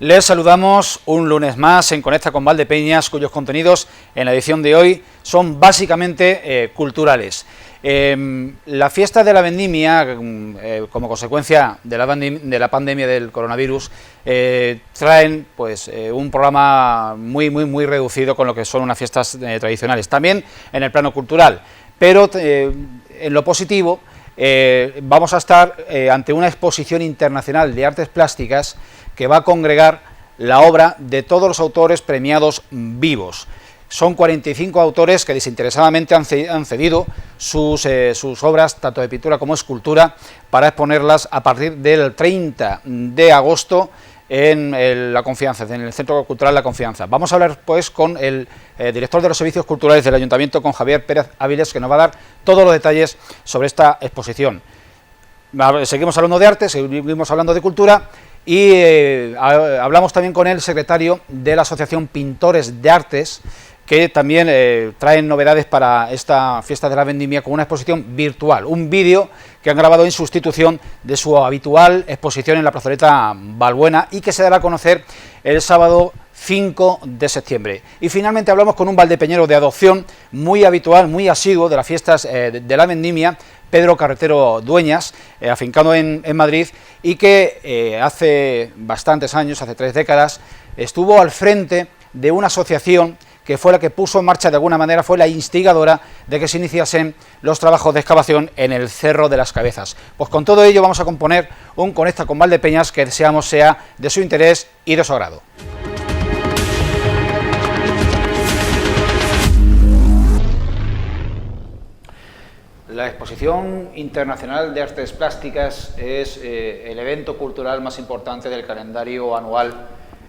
Les saludamos un lunes más en Conecta con Valdepeñas, cuyos contenidos en la edición de hoy son básicamente culturales. La fiesta de la vendimia, como consecuencia de la pandemia del coronavirus, traen pues un programa muy reducido con lo que son unas fiestas tradicionales, también en el plano cultural, pero en lo positivo vamos a estar ante una exposición internacional de artes plásticas que va a congregar la obra de todos los autores premiados vivos. Son 45 autores que desinteresadamente han cedido sus obras, tanto de pintura como escultura, para exponerlas a partir del 30 de agosto en La Confianza, en el Centro Cultural La Confianza. Vamos a hablar pues con el director de los servicios culturales del Ayuntamiento, con Javier Pérez Avilés, que nos va a dar todos los detalles sobre esta exposición. Seguimos hablando de arte, seguimos hablando de cultura, y hablamos también con el secretario de la Asociación Pintores de Artes, que también traen novedades para esta fiesta de la vendimia con una exposición virtual, un vídeo que han grabado en sustitución de su habitual exposición en la plazoleta Balbuena y que se dará a conocer el sábado 5 de septiembre. Y finalmente hablamos con un valdepeñero de adopción muy habitual, muy asiduo de las fiestas de la vendimia, Pedro Carretero Dueñas, afincado en Madrid, y que hace bastantes años, hace 3 décadas, estuvo al frente de una asociación que fue la que puso en marcha, de alguna manera, fue la instigadora de que se iniciasen los trabajos de excavación en el Cerro de las Cabezas. Pues con todo ello vamos a componer un Conecta con Valdepeñas que deseamos sea de su interés y de su agrado. La Exposición Internacional de Artes Plásticas es el evento cultural más importante del calendario anual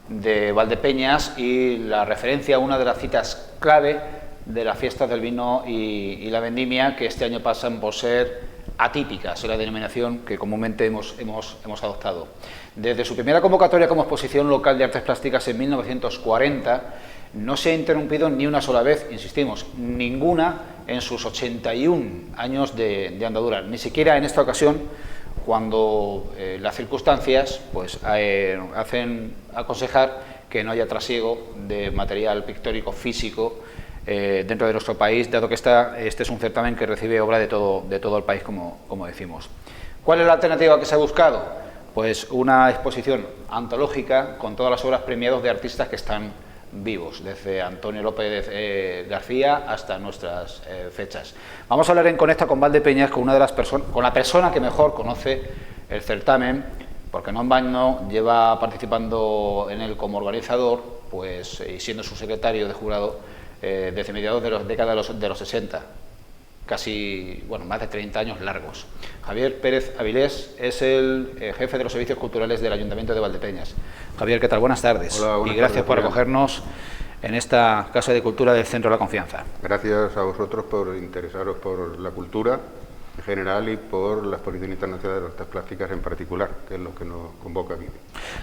de Valdepeñas y la referencia a una de las citas clave de las fiestas del vino y la vendimia, que este año pasan por ser atípicas, es la denominación que comúnmente hemos adoptado. Desde su primera convocatoria como exposición local de artes plásticas en 1940, no se ha interrumpido ni una sola vez, insistimos, ninguna en sus 81 años de andadura, ni siquiera en esta ocasión, cuando las circunstancias pues hacen aconsejar que no haya trasiego de material pictórico físico dentro de nuestro país, dado que este es un certamen que recibe obra de todo el país, como decimos. ¿Cuál es la alternativa que se ha buscado? Pues una exposición antológica con todas las obras premiadas de artistas que están vivos, desde Antonio López García hasta nuestras fechas. Vamos a hablar en Conecta con Valdepeñas con la persona que mejor conoce el certamen, porque no en vano lleva participando en él como organizador, pues, y siendo su secretario de jurado desde mediados de la década de los 60, casi, bueno, más de 30 años largos. Javier Pérez Avilés es el jefe de los servicios culturales del Ayuntamiento de Valdepeñas. Javier, ¿qué tal? Buenas tardes. Hola, buenas y gracias tardes, por acogernos en esta Casa de Cultura del Centro de la Confianza. Gracias a vosotros por interesaros por la cultura en general y por la Exposición Internacional de Artes Plásticas en particular, que es lo que nos convoca aquí.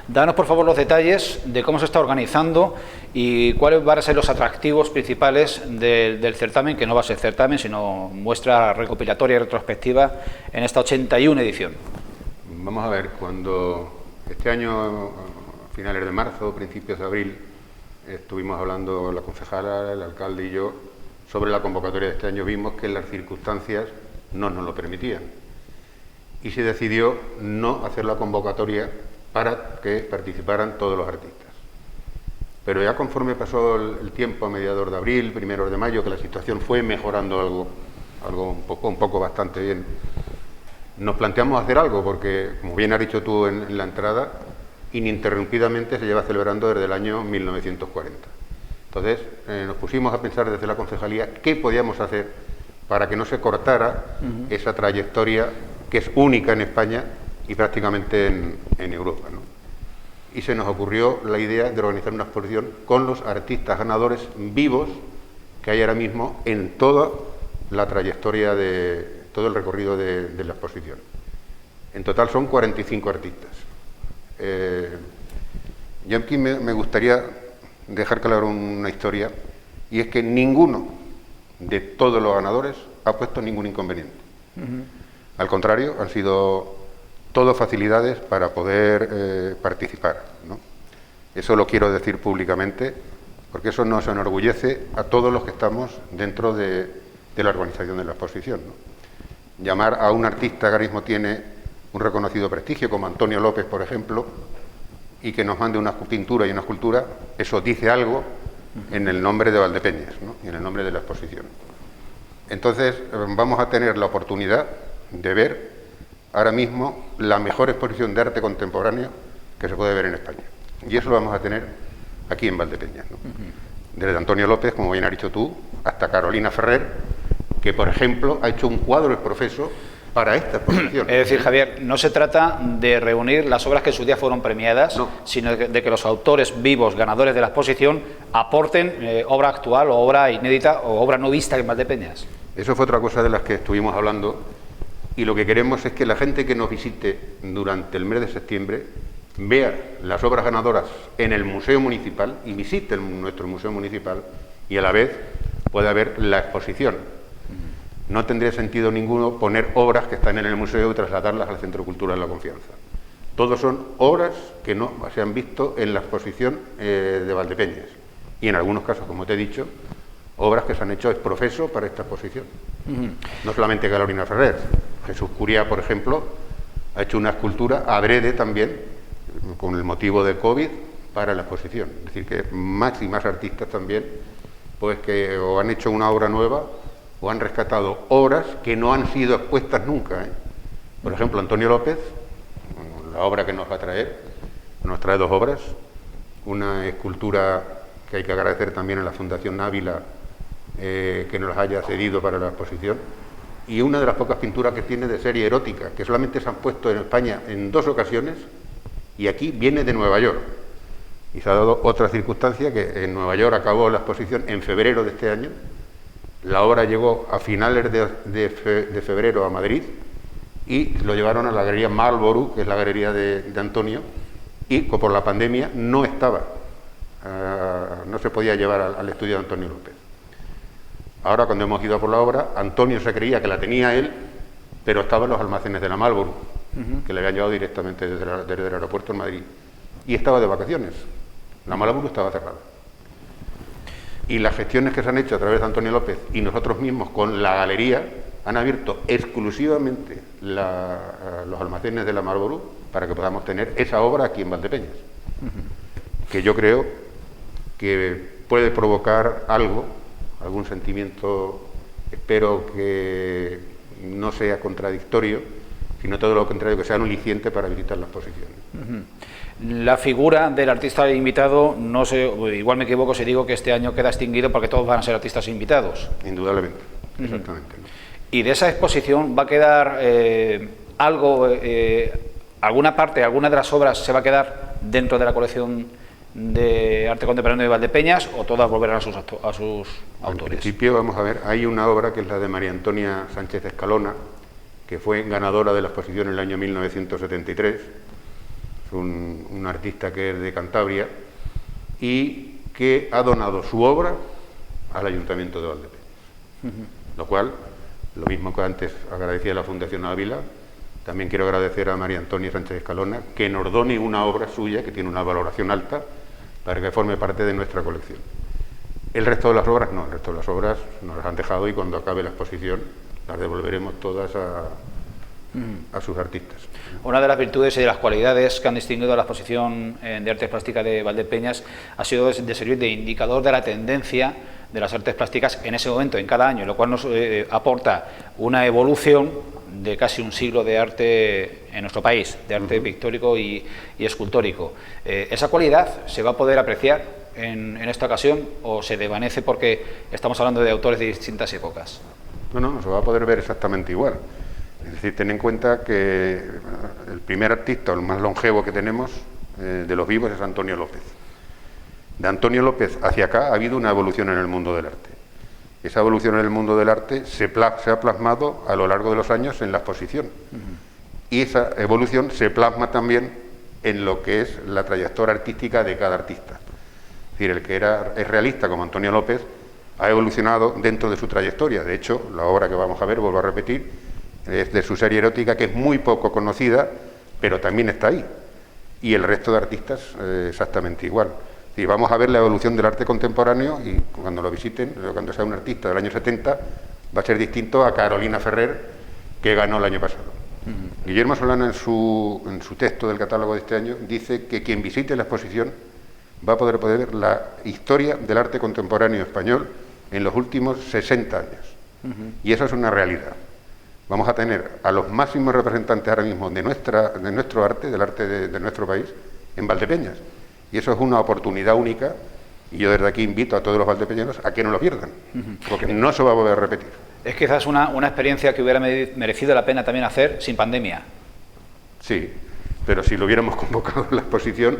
Danos, por favor, los detalles de cómo se está organizando y cuáles van a ser los atractivos principales del certamen, que no va a ser certamen, sino muestra recopilatoria y retrospectiva en esta 81 edición. Vamos a ver, cuando este año, a finales de marzo, principios de abril, estuvimos hablando la concejala, el alcalde y yo sobre la convocatoria de este año, vimos que las circunstancias no nos lo permitían y se decidió no hacer la convocatoria para que participaran todos los artistas. Pero ya conforme pasó el tiempo, a mediados de abril, primeros de mayo, que la situación fue mejorando algo un poco bastante bien, nos planteamos hacer algo, porque, como bien has dicho tú en la entrada, ininterrumpidamente se lleva celebrando desde el año 1940. Entonces nos pusimos a pensar desde la concejalía qué podíamos hacer para que no se cortara esa trayectoria que es única en España y prácticamente en Europa, ¿no? Y se nos ocurrió la idea de organizar una exposición con los artistas ganadores vivos que hay ahora mismo en toda la trayectoria de todo el recorrido de la exposición. En total son 45 artistas. Yo aquí me gustaría dejar claro una historia, y es que ninguno de todos los ganadores ha puesto ningún inconveniente. Al contrario, han sido todo facilidades para poder participar, ¿no? Eso lo quiero decir públicamente, porque eso nos enorgullece a todos los que estamos dentro de la organización de la exposición, ¿no? Llamar a un artista que ahora mismo tiene un reconocido prestigio, como Antonio López, por ejemplo, y que nos mande una pintura y una escultura, eso dice algo en el nombre de Valdepeñas, ¿no? Y en el nombre de la exposición. Entonces, vamos a tener la oportunidad de ver ahora mismo la mejor exposición de arte contemporáneo que se puede ver en España. Y eso lo vamos a tener aquí en Valdepeñas, ¿no? Desde Antonio López, como bien has dicho tú, hasta Carolina Ferrer, que, por ejemplo, ha hecho un cuadro exprofeso para esta exposición. Es decir, Javier, no se trata de reunir las obras que en su día fueron premiadas, no, sino de que los autores vivos, ganadores de la exposición, aporten obra actual o obra inédita o obra no vista en Valdepeñas. Eso fue otra cosa de las que estuvimos hablando, y lo que queremos es que la gente que nos visite durante el mes de septiembre vea las obras ganadoras en el Museo Municipal y visite nuestro Museo Municipal y a la vez pueda ver la exposición. No tendría sentido ninguno poner obras que están en el museo y trasladarlas al Centro Cultural La Confianza. Todos son obras que no se han visto en la exposición de Valdepeñas. Y en algunos casos, como te he dicho, obras que se han hecho ex profeso para esta exposición. No solamente Carolina Ferrer. Jesús Curia, por ejemplo, ha hecho una escultura adrede también, con el motivo del COVID, para la exposición. Es decir, que más y más artistas también, pues que o han hecho una obra nueva o han rescatado obras que no han sido expuestas nunca, ¿eh? Por ejemplo, Antonio López, la obra que nos va a traer, nos trae dos obras, una escultura que hay que agradecer también a la Fundación Ávila, que nos las haya cedido para la exposición, y una de las pocas pinturas que tiene de serie erótica, que solamente se han puesto en España en 2 ocasiones, y aquí viene de Nueva York. Y se ha dado otra circunstancia, que en Nueva York acabó la exposición en febrero de este año. La obra llegó a finales de febrero a Madrid y lo llevaron a la galería Marlborough, que es la galería de Antonio, y por la pandemia no estaba, no se podía llevar al estudio de Antonio López. Ahora, cuando hemos ido a por la obra, Antonio se creía que la tenía él, pero estaba en los almacenes de la Marlborough, que le habían llevado directamente desde el aeropuerto en Madrid, y estaba de vacaciones. La Marlborough estaba cerrada. Y las gestiones que se han hecho a través de Antonio López y nosotros mismos con la galería han abierto exclusivamente los almacenes de la Marlborough para que podamos tener esa obra aquí en Valdepeñas, que yo creo que puede provocar algún sentimiento, espero que no sea contradictorio, sino todo lo contrario, que sea un aliciente para visitar la exposición. La figura del artista invitado, no sé, igual me equivoco si digo que este año queda extinguido porque todos van a ser artistas invitados. Indudablemente, exactamente. Y de esa exposición va a quedar alguna parte, alguna de las obras se va a quedar dentro de la colección de arte contemporáneo de Valdepeñas, o todas volverán a sus autores. En principio, vamos a ver, hay una obra que es la de María Antonia Sánchez Escalona, que fue ganadora de la exposición en el año 1973, es un artista que es de Cantabria y que ha donado su obra al Ayuntamiento de Valdepeñas. Lo cual, lo mismo que antes agradecía a la Fundación Ávila, también quiero agradecer a María Antonia Sánchez Escalona que nos done una obra suya que tiene una valoración alta para que forme parte de nuestra colección. El resto de las obras no, el resto de las obras nos las han dejado y cuando acabe la exposición las devolveremos todas a sus artistas. Una de las virtudes y de las cualidades que han distinguido a la exposición de artes plásticas de Valdepeñas ha sido de servir de indicador de la tendencia de las artes plásticas en ese momento, en cada año, lo cual nos aporta una evolución de casi un siglo de arte en nuestro país, de arte pictórico y escultórico. ¿Esa cualidad se va a poder apreciar en esta ocasión o se desvanece porque estamos hablando de autores de distintas épocas? No, se va a poder ver exactamente igual. Es decir, ten en cuenta que el primer artista, el más longevo que tenemos de los vivos, es Antonio López. De Antonio López hacia acá ha habido una evolución en el mundo del arte. Esa evolución en el mundo del arte se ha plasmado a lo largo de los años en la exposición. Y esa evolución se plasma también en lo que es la trayectoria artística de cada artista. Es decir, el que es realista como Antonio López ha evolucionado dentro de su trayectoria. De hecho, la obra que vamos a ver, vuelvo a repetir, es de su serie erótica, que es muy poco conocida, pero también está ahí. y el resto de artistas exactamente igual. Y vamos a ver la evolución del arte contemporáneo y cuando lo visiten, cuando sea un artista del año 70, va a ser distinto a Carolina Ferrer, que ganó el año pasado. Guillermo Solana, en su texto del catálogo de este año, dice que quien visite la exposición va a poder ver la historia del arte contemporáneo español en los últimos 60 años. Y eso es una realidad. Vamos a tener a los máximos representantes ahora mismo de nuestro arte, del arte de nuestro país, en Valdepeñas. Y eso es una oportunidad única, y yo desde aquí invito a todos los valdepeñanos a que no lo pierdan, porque no se va a volver a repetir. Es quizás una experiencia que hubiera merecido la pena también hacer sin pandemia. Sí, pero si lo hubiéramos convocado en la exposición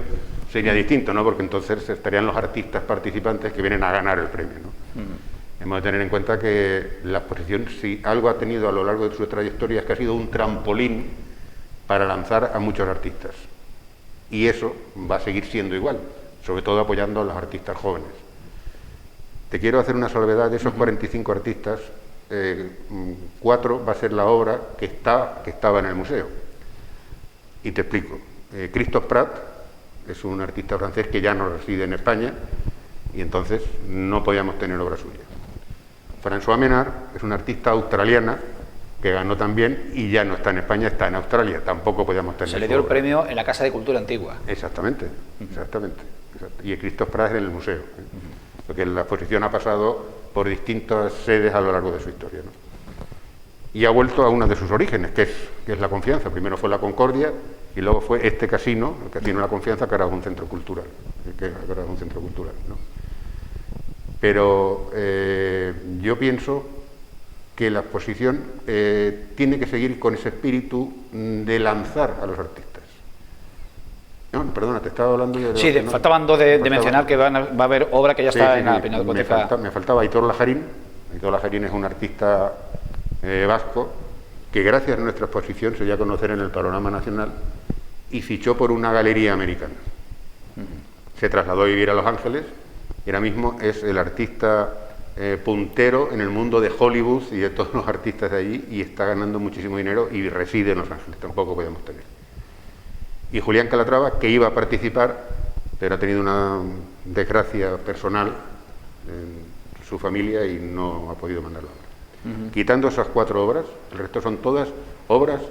sería distinto, ¿no? Porque entonces estarían los artistas participantes que vienen a ganar el premio, ¿no? Hemos de tener en cuenta que la exposición, si algo ha tenido a lo largo de su trayectoria, es que ha sido un trampolín para lanzar a muchos artistas. Y eso va a seguir siendo igual, sobre todo apoyando a los artistas jóvenes. Te quiero hacer una salvedad: de esos 45 artistas, 4 va a ser la obra que estaba en el museo. Y te explico. Christophe Prat es un artista francés que ya no reside en España y entonces no podíamos tener obra suya. François Menard es una artista australiana que ganó también y ya no está en España, está en Australia. Tampoco podíamos tener. Se le dio el premio en la Casa de Cultura Antigua. Exactamente. Y Christophe Prat en el museo. Porque la exposición ha pasado por distintas sedes a lo largo de su historia, ¿no? Y ha vuelto a uno de sus orígenes, que es la Confianza. Primero fue la Concordia y luego fue este casino, el Casino de la Confianza, que ahora es un centro cultural. ¿No? Pero yo pienso que la exposición tiene que seguir con ese espíritu de lanzar a los artistas. No, perdona, te estaba hablando de... Sí, faltaban dos de mencionar, que va a haber obra que ya está en la Pinacoteca. Me faltaba Aitor Lajarín. Aitor Lajarín es un artista vasco que gracias a nuestra exposición se dio a conocer en el panorama nacional y fichó por una galería americana. Se trasladó a vivir a Los Ángeles y ahora mismo es el artista puntero en el mundo de Hollywood y de todos los artistas de allí, y está ganando muchísimo dinero y reside en Los Ángeles. Tampoco podemos tener. Y Julián Calatrava, que iba a participar, pero ha tenido una desgracia personal en su familia y no ha podido mandar la obra. Quitando esas 4 obras, el resto son todas obras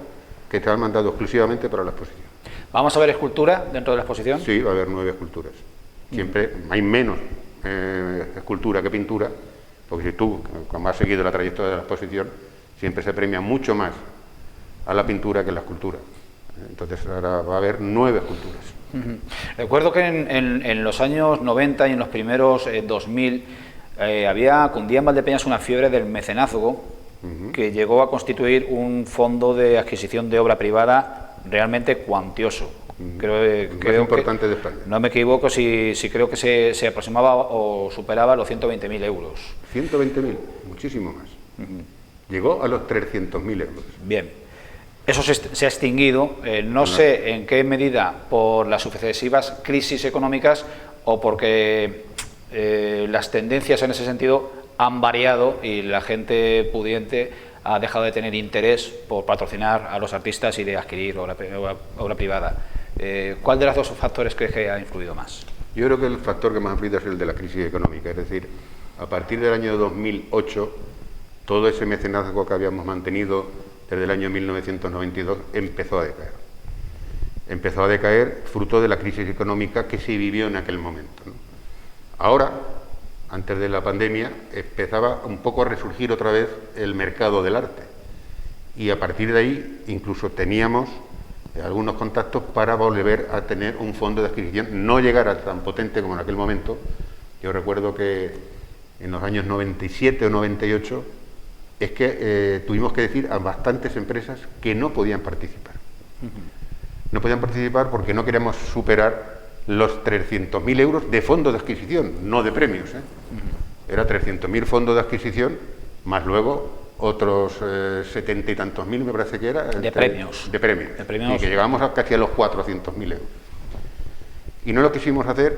que te han mandado exclusivamente para la exposición. ¿Vamos a ver escultura dentro de la exposición? Sí, va a haber 9 esculturas. Siempre hay menos escultura que pintura, porque si tú, como has seguido la trayectoria de la exposición, siempre se premia mucho más a la pintura que a la escultura. Entonces ahora va a haber 9 esculturas. Recuerdo que en los años 90 y en los primeros 2000 cundía en Valdepeñas una fiebre del mecenazgo que llegó a constituir un fondo de adquisición de obra privada realmente cuantioso. Creo importante de España. No me equivoco si creo que se aproximaba o superaba los 120.000 euros. 120.000, muchísimo más. Llegó a los 300.000 euros. Bien. Eso se ha extinguido, no sé en qué medida por las sucesivas crisis económicas o porque las tendencias en ese sentido han variado y la gente pudiente ha dejado de tener interés por patrocinar a los artistas y de adquirir obra privada. ¿Cuál de los dos factores crees que ha influido más? Yo creo que el factor que más ha influido es el de la crisis económica, es decir, a partir del año 2008, todo ese mecenazgo que habíamos mantenido desde el año 1992 empezó a decaer. Empezó a decaer fruto de la crisis económica que se vivió en aquel momento, ¿no? Ahora, antes de la pandemia, empezaba un poco a resurgir otra vez el mercado del arte. Y a partir de ahí, incluso teníamos algunos contactos para volver a tener un fondo de adquisición, no llegar a tan potente como en aquel momento. Yo recuerdo que en los años 97 o 98 es que tuvimos que decir a bastantes empresas que no podían participar. No podían participar porque no queríamos superar los 300.000 euros de fondo de adquisición, no de premios. Era 300.000 fondos de adquisición, más luego otros 70 y tantos mil, me parece que era. De premios. De premios. Y que llegamos casi a los 400.000 euros. Y no lo quisimos hacer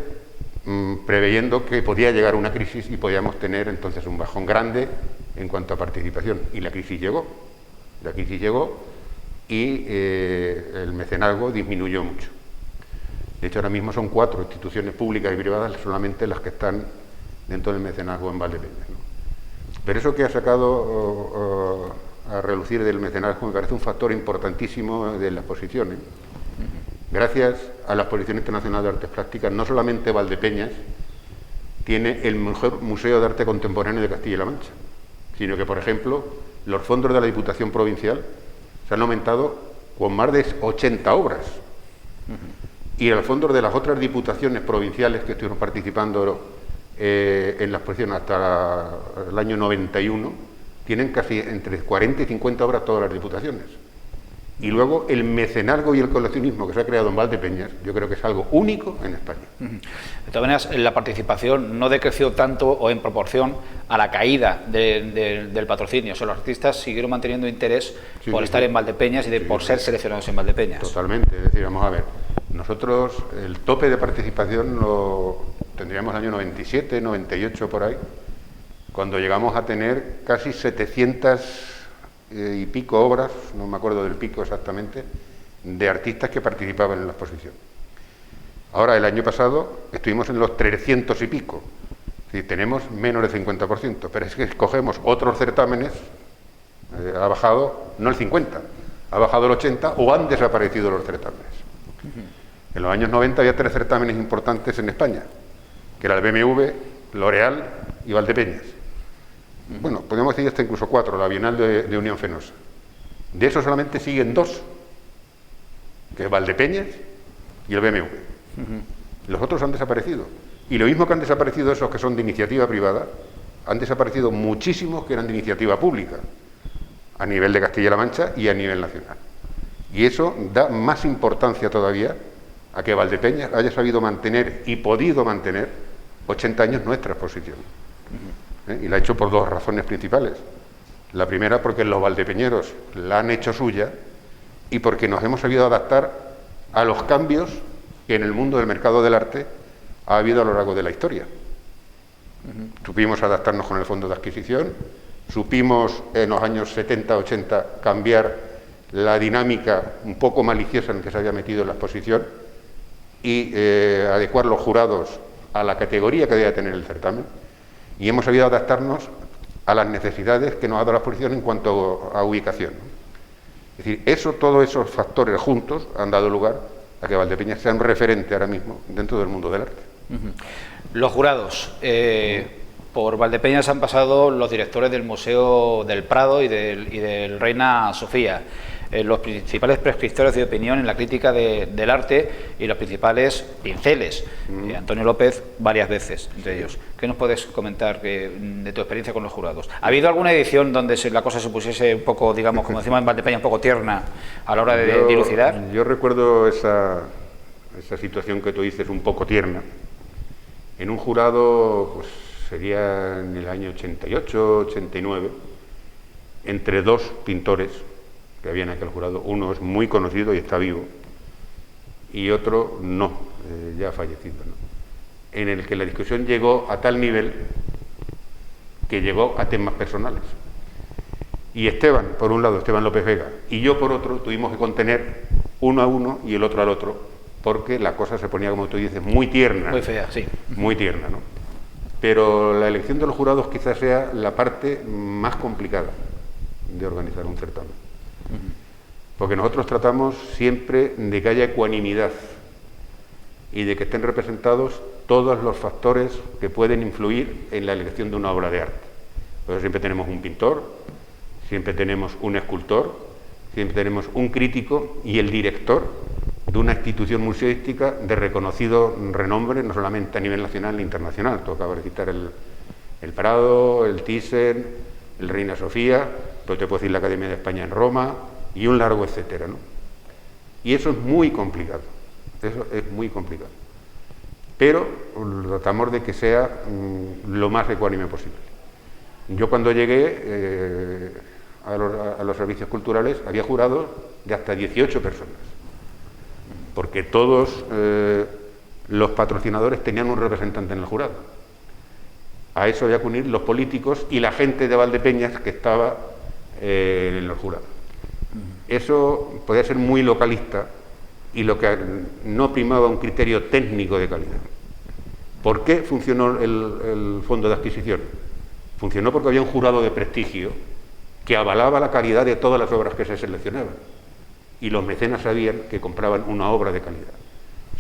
preveyendo que podía llegar una crisis y podíamos tener entonces un bajón grande en cuanto a participación. Y la crisis llegó. Y el mecenazgo disminuyó mucho. De hecho, ahora mismo son 4 instituciones públicas y privadas solamente las que están dentro del mecenazgo en Valdepeñas, ¿no? Pero eso que ha sacado a relucir del mecenazgo me parece un factor importantísimo de la exposición, ¿eh? Gracias a la Exposición Internacional de Artes Plásticas, no solamente Valdepeñas tiene el mejor Museo de Arte Contemporáneo de Castilla-La Mancha, sino que, por ejemplo, los fondos de la Diputación Provincial se han aumentado con más de 80 obras. Y los fondos de las otras diputaciones provinciales que estuvieron participando en la exposición hasta el año 91, tienen casi entre 40 y 50 obras todas las diputaciones. Y luego el mecenazgo y el coleccionismo que se ha creado en Valdepeñas, yo creo que es algo único en España. De todas maneras, la participación no decreció tanto o en proporción a la caída del patrocinio. O sea, los artistas siguieron manteniendo interés por estar en Valdepeñas y por ser seleccionados en Valdepeñas. Totalmente. Es decir, vamos a ver, nosotros el tope de participación lo tendríamos el año 97, 98 por ahí, cuando llegamos a tener casi 700 y pico obras, no me acuerdo del pico exactamente, de artistas que participaban en la exposición. Ahora, el año pasado, estuvimos en los 300 y pico, es decir, tenemos menos del 50%, pero es que escogemos otros certámenes, ha bajado, no el 50%, ha bajado el 80% o han desaparecido los certámenes. En los años 90 había 3 certámenes importantes en España, que era el BMW, L'Oréal y Valdepeñas. Bueno, podemos decir hasta incluso 4, la Bienal de Unión Fenosa. De eso solamente siguen 2, que es Valdepeñas y el BMW. Los otros han desaparecido. Y lo mismo que han desaparecido esos que son de iniciativa privada, han desaparecido muchísimos que eran de iniciativa pública, a nivel de Castilla-La Mancha y a nivel nacional. Y eso da más importancia todavía a que Valdepeñas haya sabido mantener y podido mantener 80 años nuestra exposición. Y la ha hecho por 2 razones principales. La primera, porque los valdepeñeros la han hecho suya y porque nos hemos sabido adaptar a los cambios que en el mundo del mercado del arte ha habido a lo largo de la historia. Supimos adaptarnos con el fondo de adquisición, supimos en los años 70-80 cambiar la dinámica un poco maliciosa en que se había metido en la exposición y adecuar los jurados a la categoría que debía tener el certamen. Y hemos sabido adaptarnos a las necesidades que nos ha dado la exposición en cuanto a ubicación. Es decir, todos esos factores juntos han dado lugar a que Valdepeñas sea un referente ahora mismo dentro del mundo del arte. Los jurados. Por Valdepeñas han pasado los directores del Museo del Prado y del Reina Sofía, los principales prescriptores de opinión en la crítica del arte y los principales pinceles. Antonio López varias veces, entre ellos. ¿Qué nos puedes comentar de tu experiencia con los jurados? ¿Ha habido alguna edición donde la cosa se pusiese un poco, digamos, como decimos en Valdepeñas, un poco tierna a la hora de dilucidar? Yo recuerdo esa situación que tú dices, un poco tierna. En un jurado, pues sería en el año 88, 89, entre 2 pintores que había en aquel jurado. Uno es muy conocido y está vivo, y otro no, ya fallecido, ¿no? En el que la discusión llegó a tal nivel que llegó a temas personales. Y Esteban, por un lado, Esteban López Vega, y yo por otro, tuvimos que contener uno a uno y el otro al otro, porque la cosa se ponía, como tú dices, muy tierna. Muy fea, sí. Muy tierna, ¿no? Pero la elección de los jurados quizás sea la parte más complicada de organizar un certamen. Porque nosotros tratamos siempre de que haya ecuanimidad y de que estén representados todos los factores que pueden influir en la elección de una obra de arte. Por eso siempre tenemos un pintor, siempre tenemos un escultor, siempre tenemos un crítico y el director de una institución museística de reconocido renombre, no solamente a nivel nacional e internacional. Tocaba citar el Prado, el Thyssen, el Reina Sofía, pero te puedo decir la Academia de España en Roma y un largo etcétera, ¿no? Y eso es muy complicado, eso es muy complicado. Pero tratamos de que sea lo más ecuánime posible. Yo cuando llegué a los servicios culturales había jurados de hasta 18 personas, porque todos los patrocinadores tenían un representante en el jurado. A eso había que unir los políticos y la gente de Valdepeñas que estaba en el jurado. Eso podía ser muy localista, y lo que no primaba un criterio técnico de calidad. ¿Por qué funcionó el fondo de adquisición? Funcionó porque había un jurado de prestigio que avalaba la calidad de todas las obras que se seleccionaban, y los mecenas sabían que compraban una obra de calidad.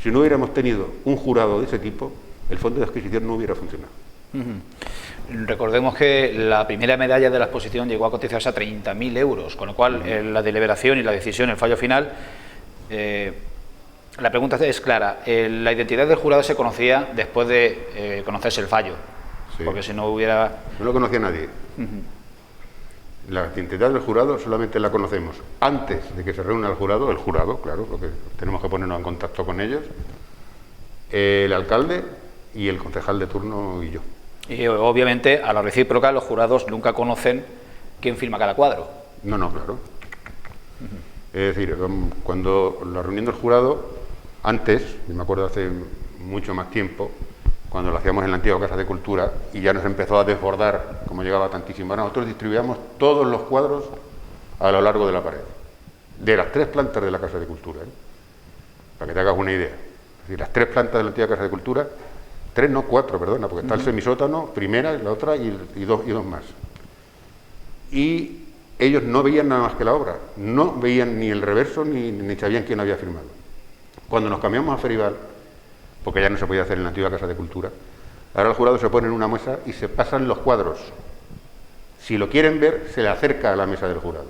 Si no hubiéramos tenido un jurado de ese tipo, el fondo de adquisición no hubiera funcionado. Recordemos que la primera medalla de la exposición llegó a cotizarse a 30.000 euros, con lo cual la deliberación y la decisión, el fallo final, la pregunta es clara. La identidad del jurado se conocía después de conocerse el fallo, Sí. porque si no hubiera... No lo conocía nadie. La identidad del jurado solamente la conocemos antes de que se reúna el jurado, claro, porque tenemos que ponernos en contacto con ellos, el alcalde y el concejal de turno y yo. Y obviamente, a la recíproca, los jurados nunca conocen quién firma cada cuadro. No, claro. Es decir, cuando la reunión del jurado, antes, yo me acuerdo hace mucho más tiempo, cuando lo hacíamos en la antigua Casa de Cultura, y ya nos empezó a desbordar, como llegaba tantísimo, nosotros distribuíamos todos los cuadros a lo largo de la pared, de las 3 plantas de la Casa de Cultura, para que te hagas una idea. Es decir, las 3 plantas de la antigua Casa de Cultura, 3, no 4, perdona, porque está el semisótano, primera, la otra y dos más. Y ellos no veían nada más que la obra, no veían ni el reverso ni sabían quién había firmado. Cuando nos cambiamos a Ferival, porque ya no se podía hacer en la antigua Casa de Cultura, ahora el jurado se pone en una mesa y se pasan los cuadros. Si lo quieren ver, se le acerca a la mesa del jurado.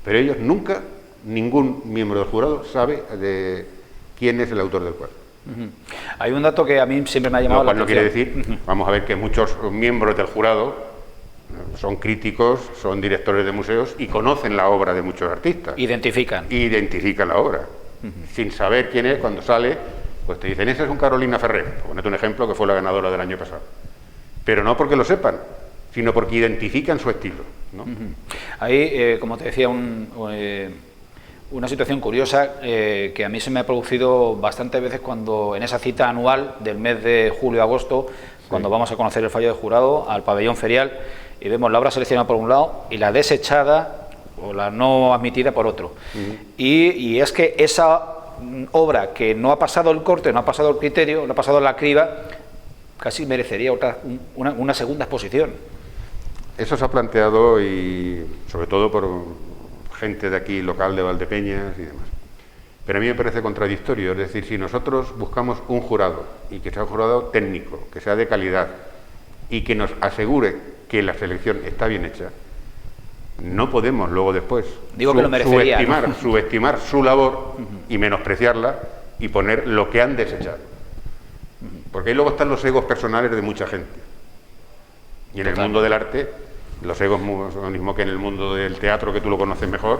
Pero ellos nunca, ningún miembro del jurado sabe de quién es el autor del cuadro. Hay un dato que a mí siempre me ha llamado la atención. No quiere decir, vamos a ver, que muchos miembros del jurado son críticos, son directores de museos y conocen la obra de muchos artistas. Identifican la obra, sin saber quién es. Cuando sale, pues te dicen, ese es un Carolina Ferrer, por ponerte un ejemplo, que fue la ganadora del año pasado. Pero no porque lo sepan, sino porque identifican su estilo, ¿no? Ahí, como te decía, una situación curiosa que a mí se me ha producido bastantes veces cuando en esa cita anual del mes de julio-agosto, cuando vamos a conocer el fallo de jurado al pabellón ferial y vemos la obra seleccionada por un lado y la desechada o la no admitida por otro. Y es que esa obra que no ha pasado el corte, no ha pasado el criterio, no ha pasado la criba, casi merecería una segunda exposición. Eso se ha planteado, y sobre todo por gente de aquí local de Valdepeñas y demás. Pero a mí me parece contradictorio. Es decir, si nosotros buscamos un jurado, y que sea un jurado técnico, que sea de calidad, y que nos asegure que la selección está bien hecha, no podemos luego después subestimar su labor y menospreciarla y poner lo que han desechado. Porque ahí luego están los egos personales de mucha gente. Y en el mundo del arte, los egos, lo mismo que en el mundo del teatro, que tú lo conoces mejor,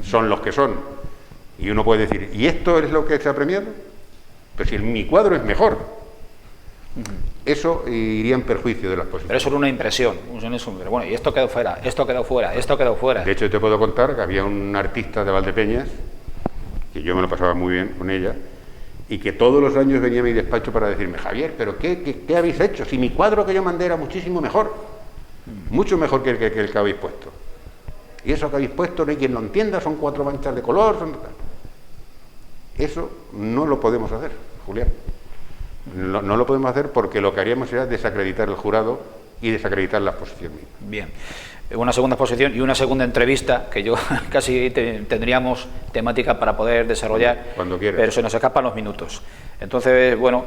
son los que son. Y uno puede decir, ¿y esto es lo que se ha premiado? Pero si mi cuadro es mejor. Eso iría en perjuicio de la exposición. Pero eso era una impresión. Pero bueno, y esto quedó fuera, esto quedó fuera, esto quedó fuera. De hecho, te puedo contar que había un artista de Valdepeñas, que yo me lo pasaba muy bien con ella, y que todos los años venía a mi despacho para decirme, Javier, ¿pero qué habéis hecho? Si mi cuadro que yo mandé era muchísimo mejor, mucho mejor que el que habéis puesto. Y eso que habéis puesto no hay quien lo entienda, son 4 manchas de color. Eso no lo podemos hacer, Julián. No lo podemos hacer porque lo que haríamos sería desacreditar el jurado y desacreditar la exposición misma. Bien. Una segunda exposición y una segunda entrevista, que yo casi tendríamos temática para poder desarrollar, cuando quieras, pero se nos escapan los minutos. Entonces, bueno,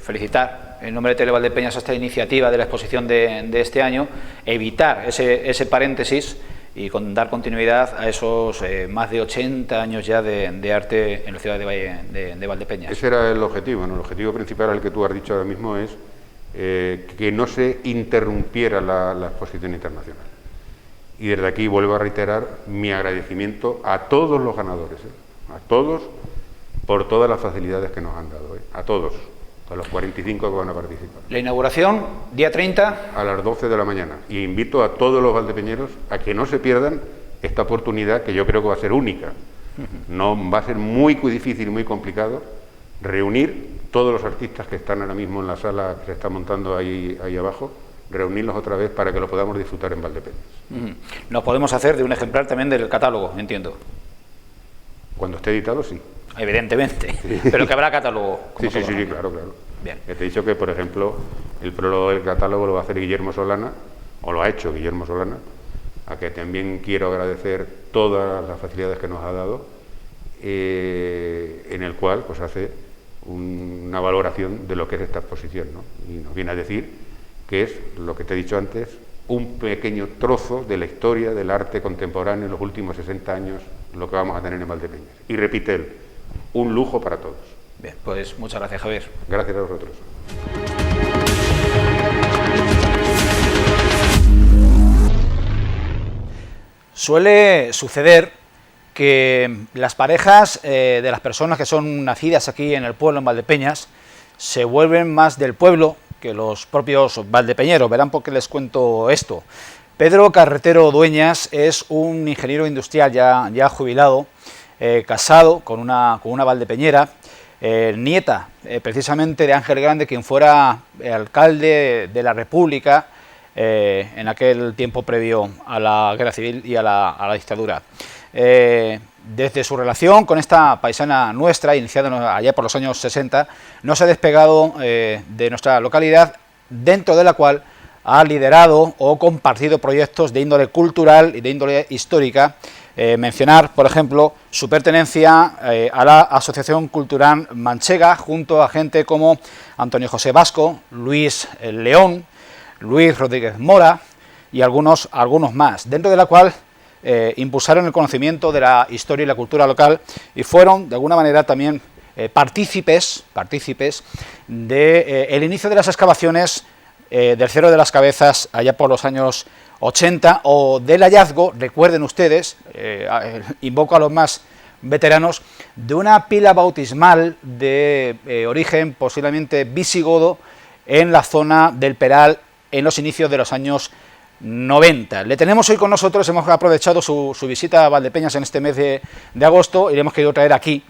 felicitar en nombre de Televaldepeñas esta iniciativa de la exposición de este año, evitar ese paréntesis y dar continuidad a esos más de 80 años ya de arte en la ciudad de Valdepeñas. Ese era el objetivo, ¿no? El objetivo principal, al que tú has dicho ahora mismo, es que no se interrumpiera la exposición internacional. Y desde aquí vuelvo a reiterar mi agradecimiento a todos los ganadores, a todos, por todas las facilidades que nos han dado, a todos, a los 45 que van a participar. La inauguración, día 30. A las 12 de la mañana. Y invito a todos los valdepeñeros a que no se pierdan esta oportunidad, que yo creo que va a ser única. No va a ser muy difícil, muy complicado, reunir todos los artistas que están ahora mismo en la sala que se está montando ahí abajo, reunirlos otra vez para que lo podamos disfrutar en Valdepeñas. Nos podemos hacer de un ejemplar también del catálogo, entiendo. Cuando esté editado, sí. evidentemente, pero que habrá catálogo. Sí, claro. Bien. Te he dicho que, por ejemplo, el prólogo del catálogo lo va a hacer Guillermo Solana, o lo ha hecho Guillermo Solana, a que también quiero agradecer todas las facilidades que nos ha dado, en el cual pues hace una valoración de lo que es esta exposición, ¿no? Y nos viene a decir que es, lo que te he dicho antes, un pequeño trozo de la historia del arte contemporáneo en los últimos 60 años, lo que vamos a tener en Valdepeñas. Y repite él, un lujo para todos. Bien, pues muchas gracias, Javier. Gracias a vosotros. Suele suceder que las parejas de las personas que son nacidas aquí en el pueblo, en Valdepeñas, se vuelven más del pueblo que los propios valdepeñeros. Verán por qué les cuento esto. Pedro Carretero Dueñas es un ingeniero industrial ya jubilado, casado con una valdepeñera, nieta precisamente de Ángel Grande, quien fuera alcalde de la República en aquel tiempo previo a la Guerra Civil y a la dictadura. Desde su relación con esta paisana nuestra, iniciada allá por los años 60, no se ha despegado de nuestra localidad, dentro de la cual ha liderado o compartido proyectos de índole cultural y de índole histórica. Mencionar, por ejemplo, su pertenencia a la Asociación Cultural Manchega, junto a gente como Antonio José Vasco, Luis León, Luis Rodríguez Mora y algunos más, dentro de la cual impulsaron el conocimiento de la historia y la cultura local y fueron, de alguna manera, también partícipes del inicio de las excavaciones del Cerro de las Cabezas, allá por los años 80, o del hallazgo, recuerden ustedes, invoco a los más veteranos, de una pila bautismal de origen posiblemente visigodo en la zona del Peral en los inicios de los años 90. Le tenemos hoy con nosotros, hemos aprovechado su visita a Valdepeñas en este mes de agosto y le hemos querido traer aquí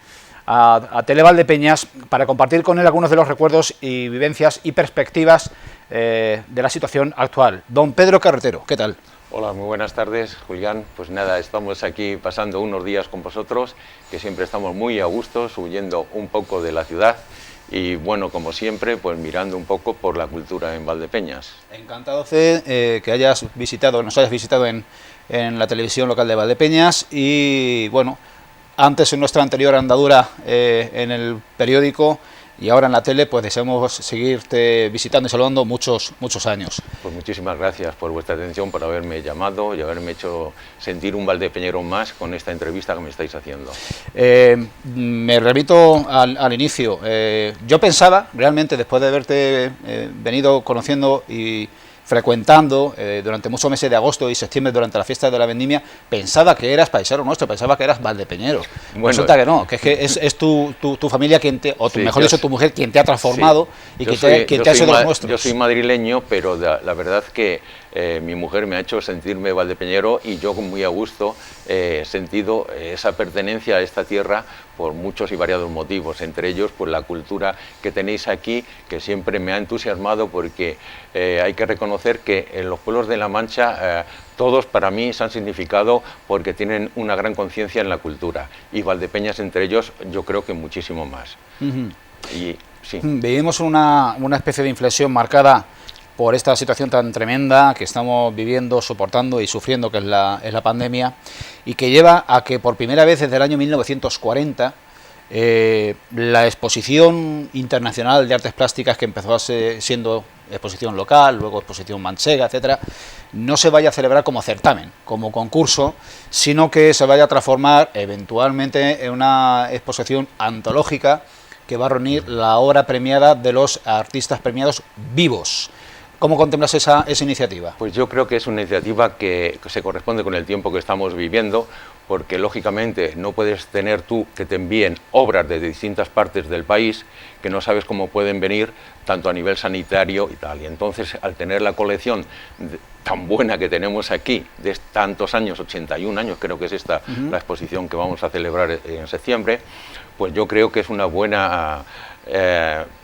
a Tele Valdepeñas para compartir con él algunos de los recuerdos y vivencias y perspectivas de la situación actual. Don Pedro Carretero, ¿qué tal? Hola, muy buenas tardes, Julián. Pues nada, estamos aquí pasando unos días con vosotros, que siempre estamos muy a gusto, huyendo un poco de la ciudad. Y bueno, como siempre, pues mirando un poco por la cultura en Valdepeñas. Encantado que nos hayas visitado en la televisión local de Valdepeñas y bueno, antes en nuestra anterior andadura en el periódico y ahora en la tele, pues deseamos seguirte visitando y saludando muchos años. Pues muchísimas gracias por vuestra atención, por haberme llamado y haberme hecho sentir un valdepeñero más con esta entrevista que me estáis haciendo. Me remito al inicio. Yo pensaba, realmente, después de haberte venido conociendo y frecuentando durante muchos meses de agosto y septiembre durante la fiesta de la vendimia, pensaba que eras paisano nuestro, pensaba que eras valdepeñero. Bueno, resulta que no, que es tu familia quien te, o mejor dicho, tu mujer quien te ha transformado y quien te ha hecho de los nuestros. Yo soy madrileño, pero la verdad que mi mujer me ha hecho sentirme valdepeñero y yo muy a gusto he sentido esa pertenencia a esta tierra por muchos y variados motivos, entre ellos pues la cultura que tenéis aquí, que siempre me ha entusiasmado porque hay que reconocer que en los pueblos de La Mancha todos para mí se han significado porque tienen una gran conciencia en la cultura y Valdepeñas entre ellos yo creo que muchísimo más. Y, sí. Vivimos una especie de inflexión marcada por esta situación tan tremenda que estamos viviendo, soportando y sufriendo, que es la pandemia, y que lleva a que por primera vez desde el año 1940 la exposición internacional de artes plásticas, que empezó siendo exposición local, luego exposición manchega, etcétera, no se vaya a celebrar como certamen, como concurso, sino que se vaya a transformar eventualmente en una exposición antológica que va a reunir la obra premiada de los artistas premiados vivos. ¿Cómo contemplas esa iniciativa? Pues yo creo que es una iniciativa que se corresponde con el tiempo que estamos viviendo, porque lógicamente no puedes tener tú que te envíen obras de distintas partes del país que no sabes cómo pueden venir, tanto a nivel sanitario y tal. Y entonces, al tener la colección tan buena que tenemos aquí, de tantos años, 81 años, creo que es esta la exposición que vamos a celebrar en septiembre, pues yo creo que es una buena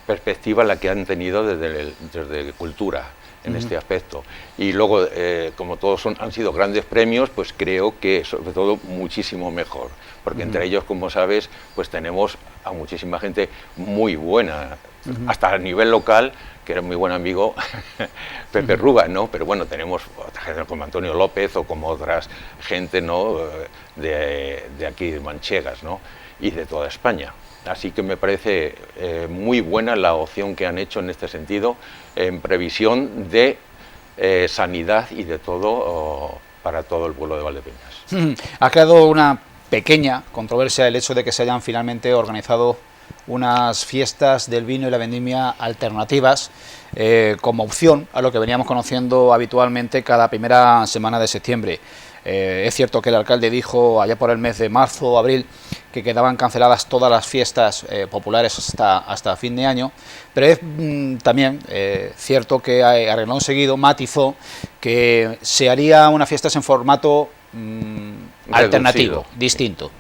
perspectiva la que han tenido desde Cultura. en este aspecto. Y luego, como todos han sido grandes premios, pues creo que sobre todo muchísimo mejor, porque entre ellos, como sabes, pues tenemos a muchísima gente muy buena, hasta a nivel local, que era muy buen amigo Pepe Rubas, ¿no? Pero bueno, tenemos otra gente como Antonio López o como otras gente, ¿no? de aquí, de Manchegas, ¿no? Y de toda España. Así que me parece muy buena la opción que han hecho en este sentido, en previsión de sanidad y de todo para todo el pueblo de Valdepeñas. Ha creado una pequeña controversia el hecho de que se hayan finalmente organizado unas fiestas del vino y la vendimia alternativas como opción a lo que veníamos conociendo habitualmente cada primera semana de septiembre. Es cierto que el alcalde dijo allá por el mes de marzo o abril que quedaban canceladas todas las fiestas populares hasta fin de año, pero es también cierto que a renglón seguido matizó que se haría unas fiestas en formato alternativo, distinto.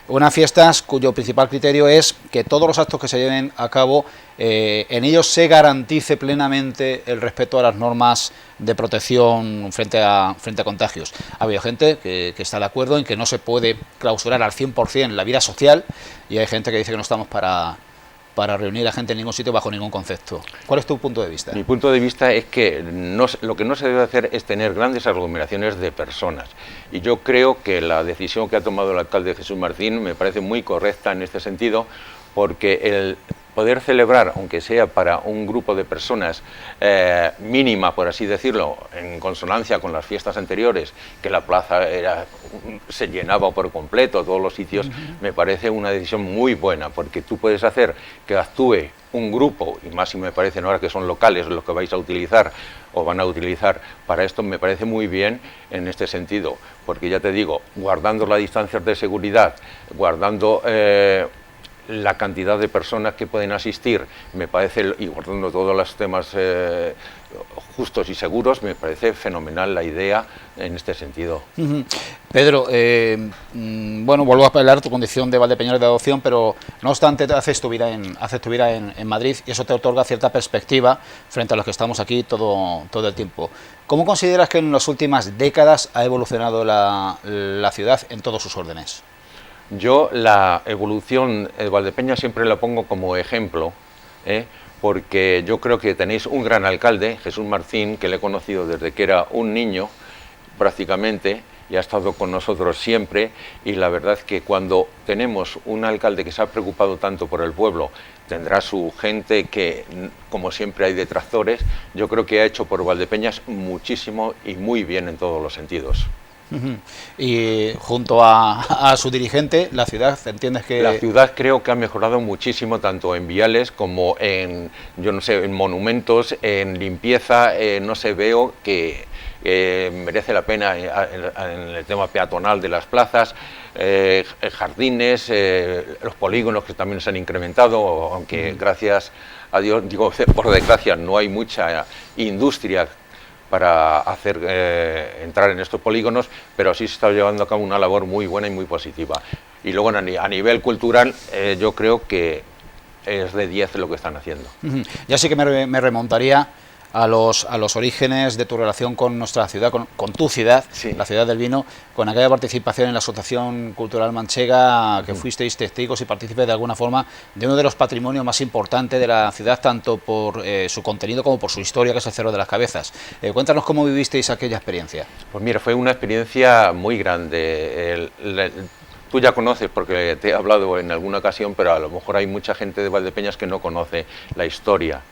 Unas fiestas cuyo principal criterio es que todos los actos que se lleven a cabo, en ellos se garantice plenamente el respeto a las normas de protección frente a contagios. Ha habido gente que está de acuerdo en que no se puede clausurar al 100% la vida social, y hay gente que dice que no estamos para reunir a gente en ningún sitio bajo ningún concepto. ¿Cuál es tu punto de vista? Mi punto de vista es que lo que no se debe hacer es tener grandes aglomeraciones de personas. Y yo creo que la decisión que ha tomado el alcalde Jesús Martín me parece muy correcta en este sentido, porque el poder celebrar, aunque sea para un grupo de personas mínima, por así decirlo, en consonancia con las fiestas anteriores, que la plaza se llenaba por completo, todos los sitios, me parece una decisión muy buena, porque tú puedes hacer que actúe un grupo, y más si me parecen ahora que son locales los que vais a utilizar o van a utilizar para esto, me parece muy bien en este sentido, porque ya te digo, guardando las distancias de seguridad, guardando la cantidad de personas que pueden asistir, me parece, y guardando todos los temas justos y seguros, me parece fenomenal la idea en este sentido. Pedro, bueno, vuelvo a apelar tu condición de Valdepeñero de adopción, pero no obstante haces tu vida en Madrid, y eso te otorga cierta perspectiva frente a los que estamos aquí todo el tiempo. ¿Cómo consideras que en las últimas décadas ha evolucionado la ciudad en todos sus órdenes? Yo la evolución de Valdepeñas siempre la pongo como ejemplo, porque yo creo que tenéis un gran alcalde, Jesús Martín, que le he conocido desde que era un niño prácticamente, y ha estado con nosotros siempre, y la verdad es que cuando tenemos un alcalde que se ha preocupado tanto por el pueblo, tendrá su gente que, como siempre hay detractores, yo creo que ha hecho por Valdepeñas muchísimo y muy bien en todos los sentidos. Y junto a su dirigente, la ciudad, ¿entiendes que...? La ciudad creo que ha mejorado muchísimo, tanto en viales como en, yo no sé, en monumentos, en limpieza, no sé, veo que merece la pena en el tema peatonal de las plazas, jardines, los polígonos que también se han incrementado, aunque gracias a Dios, digo, por desgracia, no hay mucha industria para hacer entrar en estos polígonos, pero sí se está llevando a cabo una labor muy buena y muy positiva. Y luego a nivel cultural yo creo que es de 10 lo que están haciendo. Ya sí que me remontaría a los orígenes de tu relación con nuestra ciudad, con tu ciudad, sí, la ciudad del vino, con aquella participación en la Asociación Cultural Manchega, que fuisteis testigos y partícipes de alguna forma de uno de los patrimonios más importantes de la ciudad, tanto por su contenido como por su historia, que es el Cerro de las Cabezas. Cuéntanos cómo vivisteis aquella experiencia. Pues mira, fue una experiencia muy grande. Tú ya conoces, porque te he hablado en alguna ocasión, pero a lo mejor hay mucha gente de Valdepeñas que no conoce la historia.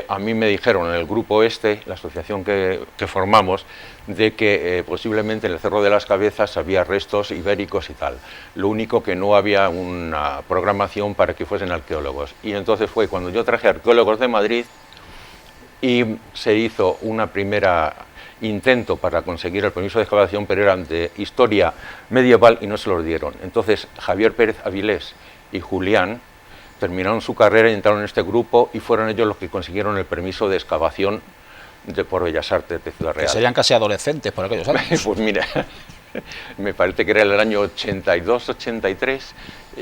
A mí me dijeron en el grupo la asociación que formamos, de que posiblemente en el Cerro de las Cabezas había restos ibéricos y tal. Lo único que no había una programación para que fuesen arqueólogos. Y entonces fue cuando yo traje arqueólogos de Madrid y se hizo una primera intento para conseguir el permiso de excavación, pero eran de historia medieval y no se los dieron. Entonces Javier Pérez Avilés y Julián terminaron su carrera y entraron en este grupo, y fueron ellos los que consiguieron el permiso de excavación por Bellas Artes de Ciudad Real. Que serían casi adolescentes por aquellos años. Pues mira, me parece que era el año 82, 83,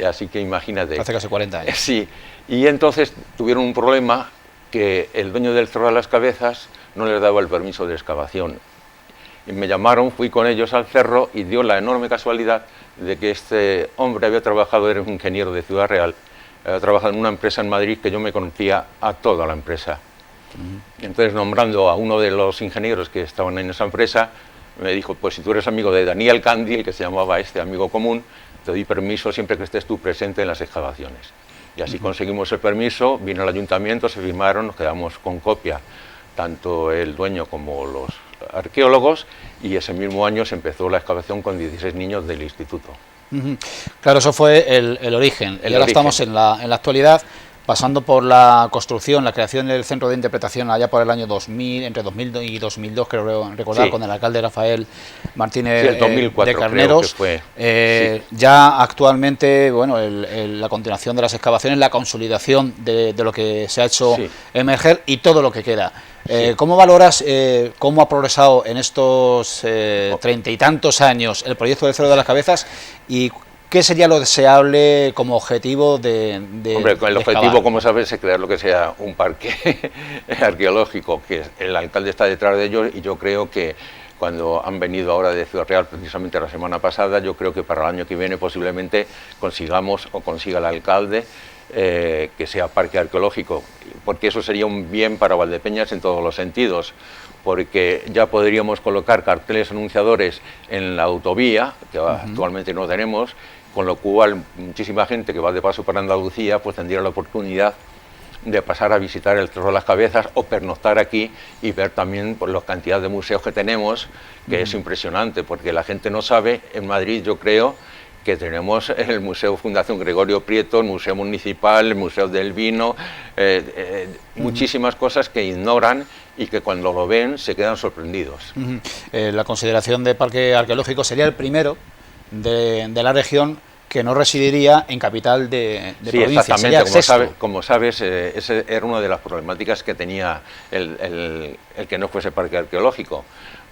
así que imagínate. Hace casi 40 años. Sí, y entonces tuvieron un problema, que el dueño del Cerro de las Cabezas no les daba el permiso de excavación. Y me llamaron, fui con ellos al cerro y dio la enorme casualidad de que este hombre había trabajado, era un ingeniero de Ciudad Real, había trabajado en una empresa en Madrid que yo me conocía a toda la empresa. Entonces, nombrando a uno de los ingenieros que estaban en esa empresa, me dijo, pues si tú eres amigo de Daniel Candi, el que se llamaba este amigo común, te doy permiso siempre que estés tú presente en las excavaciones. Y así conseguimos el permiso, vino al ayuntamiento, se firmaron, nos quedamos con copia, tanto el dueño como los arqueólogos, y ese mismo año se empezó la excavación con 16 niños del instituto. Claro, eso fue el origen. Y ahora estamos en la actualidad, pasando por la construcción, la creación del centro de interpretación allá por el año 2000, entre 2000 y 2002, creo recordar, sí, con el alcalde Rafael Martínez, sí, el 2004, de Carneros. Creo que fue. Sí. Ya actualmente, bueno, la continuación de las excavaciones, la consolidación de lo que se ha hecho, sí, emerger y todo lo que queda. Sí. ¿Cómo valoras cómo ha progresado en estos 30 y tantos años el proyecto del Cerro de las Cabezas y qué sería lo deseable como objetivo de Hombre, el objetivo, como sabes, es crear lo que sea un parque arqueológico, que el alcalde está detrás de ello, y yo creo que cuando han venido ahora de Ciudad Real, precisamente la semana pasada, yo creo que para el año que viene posiblemente consigamos o consiga el alcalde que sea parque arqueológico, porque eso sería un bien para Valdepeñas en todos los sentidos, porque ya podríamos colocar carteles anunciadores en la autovía, que actualmente no tenemos, con lo cual muchísima gente que va de paso por Andalucía pues tendría la oportunidad de pasar a visitar el Cerro de las Cabezas o pernoctar aquí y ver también pues, la cantidad de museos que tenemos, que es impresionante, porque la gente no sabe, en Madrid yo creo que tenemos el Museo Fundación Gregorio Prieto, el Museo Municipal, el Museo del Vino, muchísimas cosas que ignoran y que cuando lo ven se quedan sorprendidos. La consideración de parque arqueológico sería el primero de la región que no residiría en capital de sí, provincia. Exactamente, como sabes, esa era una de las problemáticas que tenía el que no fuese parque arqueológico,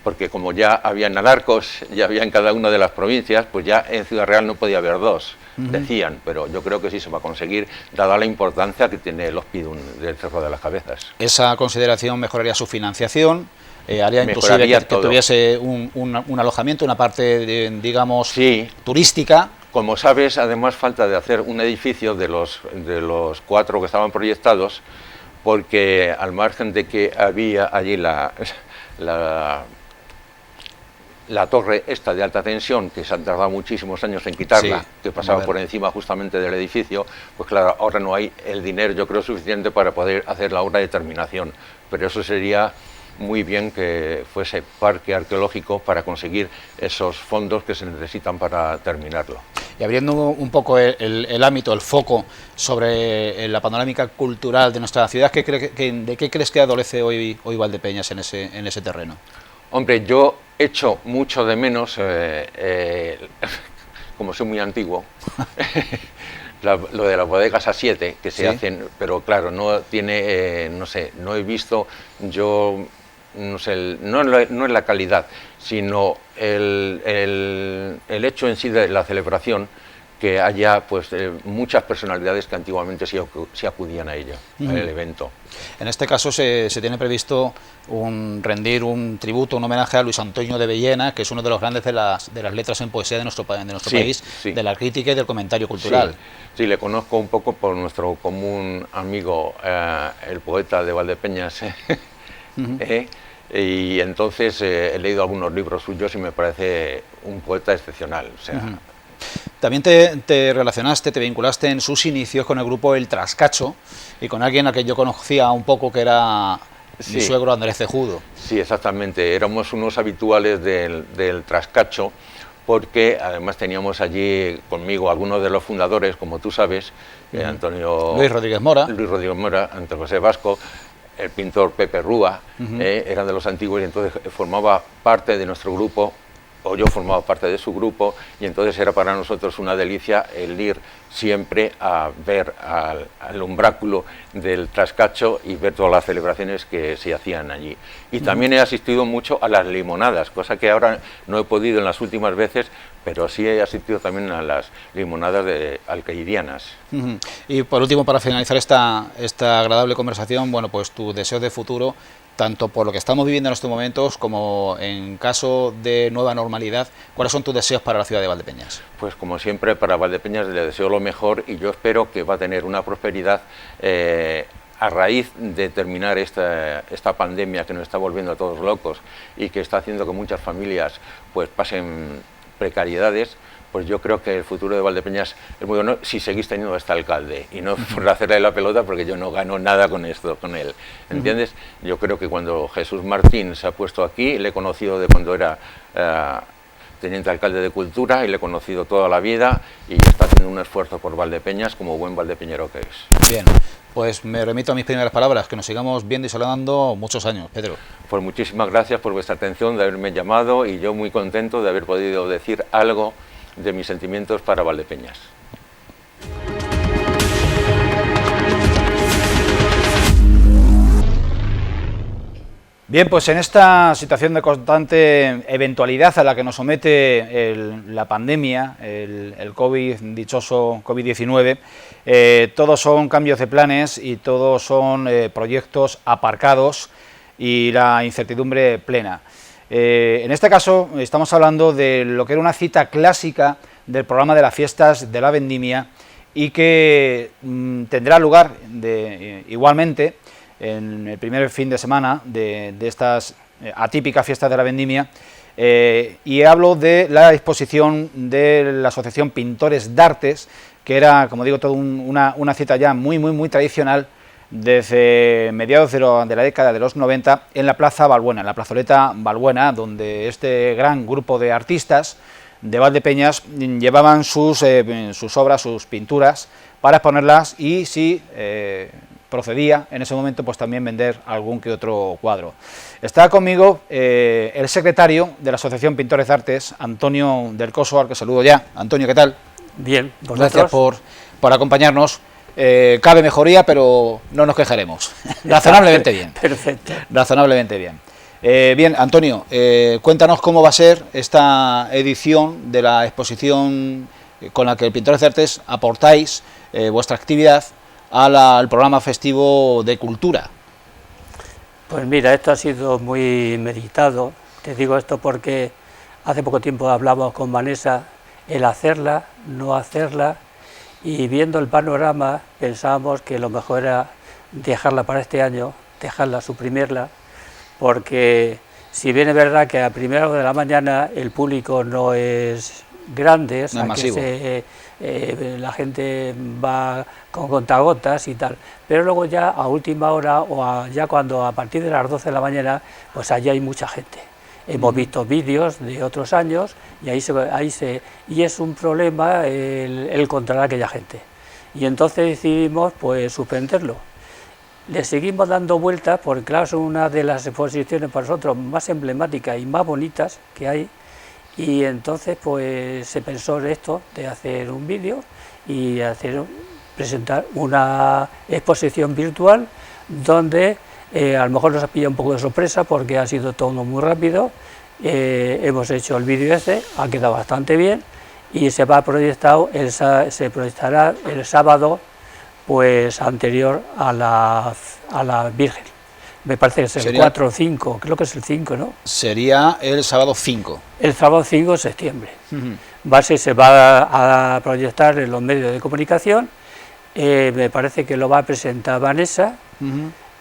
porque como ya había en Alarcos, ya había en cada una de las provincias, pues ya en Ciudad Real no podía haber dos, decían, pero yo creo que sí se va a conseguir, dada la importancia que tiene el Hospidum del Cerro de las Cabezas. Esa consideración mejoraría su financiación, haría inclusive que tuviese un alojamiento, una parte, digamos, sí, turística. Como sabes, además falta de hacer un edificio de los 4 que estaban proyectados, porque al margen de que había allí la torre esta de alta tensión, que se han tardado muchísimos años en quitarla, sí, que pasaba por encima justamente del edificio, pues claro, ahora no hay el dinero, yo creo, suficiente para poder hacer la obra de terminación, pero eso sería muy bien que fuese parque arqueológico para conseguir esos fondos que se necesitan para terminarlo. Y abriendo un poco el ámbito, el foco sobre la panorámica cultural de nuestra ciudad, ¿de qué crees que adolece hoy Valdepeñas en ese terreno? Hombre, yo echo mucho de menos, como soy muy antiguo, lo de las bodegas A7 que se hacen, pero claro, no tiene, no sé, no he visto yo, no sé, no es la calidad, sino el hecho en sí de la celebración, que haya pues muchas personalidades que antiguamente sí acudían a ella, al evento. En este caso se tiene previsto rendir un tributo, un homenaje a Luis Antonio de Villena, que es uno de los grandes de las letras en poesía de nuestro país, de la crítica y del comentario cultural. Sí, le conozco un poco por nuestro común amigo, el poeta de Valdepeñas, y entonces he leído algunos libros suyos y me parece un poeta excepcional, o sea... También te relacionaste, te vinculaste en sus inicios con el grupo El Trascacho y con alguien a quien yo conocía un poco, que era mi suegro Andrés Cejudo. Sí, exactamente, éramos unos habituales del Trascacho, porque además teníamos allí conmigo algunos de los fundadores, como tú sabes, Luis Rodríguez Mora, Antonio José Vasco, el pintor Pepe Rúa, eran de los antiguos, y entonces formaba parte de nuestro grupo, o yo formaba parte de su grupo, y entonces era para nosotros una delicia el ir siempre a ver al umbráculo del Trascacho y ver todas las celebraciones que se hacían allí. Y también he asistido mucho a las limonadas, cosa que ahora no he podido en las últimas veces, pero sí he asistido también a las limonadas alcaídianas. Y por último, para finalizar esta agradable conversación, bueno, pues tu deseo de futuro, tanto por lo que estamos viviendo en estos momentos como en caso de nueva normalidad, ¿cuáles son tus deseos para la ciudad de Valdepeñas? Pues como siempre, para Valdepeñas le deseo lo mejor y yo espero que va a tener una prosperidad a raíz de terminar esta pandemia que nos está volviendo a todos locos y que está haciendo que muchas familias pues pasen precariedades. Pues yo creo que el futuro de Valdepeñas es muy bueno si seguís teniendo a este alcalde y no por hacerle la pelota, porque yo no gano nada con esto, con él, ¿entiendes? Yo creo que cuando Jesús Martín se ha puesto aquí, le he conocido de cuando era teniente alcalde de Cultura y le he conocido toda la vida y está haciendo un esfuerzo por Valdepeñas como buen valdepeñero que es. Bien, pues me remito a mis primeras palabras, que nos sigamos viendo y saludando muchos años, Pedro. Pues muchísimas gracias por vuestra atención, de haberme llamado y yo muy contento de haber podido decir algo de mis sentimientos para Valdepeñas. Bien, pues en esta situación de constante eventualidad a la que nos somete la pandemia, el dichoso COVID-19, todos son cambios de planes y todos son proyectos aparcados y la incertidumbre plena. En este caso estamos hablando de lo que era una cita clásica del programa de las fiestas de la vendimia y que tendrá lugar igualmente en el primer fin de semana de estas atípicas fiestas de la vendimia, y hablo de la exposición de la Asociación Pintores d'Artes, que era, como digo, toda una cita ya muy tradicional desde mediados de la década de los 90 en la Plaza Balbuena, en la plazoleta Balbuena, donde este gran grupo de artistas de Valdepeñas llevaban sus obras, sus pinturas, para exponerlas y si procedía en ese momento pues también vender algún que otro cuadro. Está conmigo el secretario de la Asociación Pintores d'Artes, Antonio del Coso, al que saludo ya. Antonio, ¿qué tal? Bien, gracias por acompañarnos. Cabe mejoría, pero no nos quejaremos. Razonablemente bien. Perfecto. Razonablemente bien. Bien, Antonio, cuéntanos cómo va a ser esta edición de la exposición con la que el Pintores d'Artes aportáis vuestra actividad al programa festivo de cultura. Pues mira, esto ha sido muy meditado. Te digo esto porque hace poco tiempo hablábamos con Vanessa, el hacerla, no hacerla, y viendo el panorama pensábamos que lo mejor era dejarla para este año, dejarla, suprimirla, porque si bien es verdad que a primera hora de la mañana el público no es grande, o sea, no es masivo. La gente va con contagotas y tal, pero luego ya a última hora ya cuando a partir de las 12 de la mañana, pues allí hay mucha gente. Hemos visto vídeos de otros años y y es un problema el controlar a aquella gente. Y entonces decidimos pues suspenderlo. Le seguimos dando vueltas porque claro, es una de las exposiciones para nosotros más emblemáticas y más bonitas que hay. Y entonces pues se pensó en esto de hacer un vídeo y presentar una exposición virtual donde a lo mejor nos ha pillado un poco de sorpresa porque ha sido todo muy rápido. Hemos hecho el vídeo ha quedado bastante bien y se proyectará el sábado pues anterior a la Virgen. Me parece que es el 4 o 5, creo que es el 5, ¿no? Sería el sábado 5. El sábado 5 de septiembre. Se va a proyectar en los medios de comunicación. Me parece que lo va a presentar Vanessa,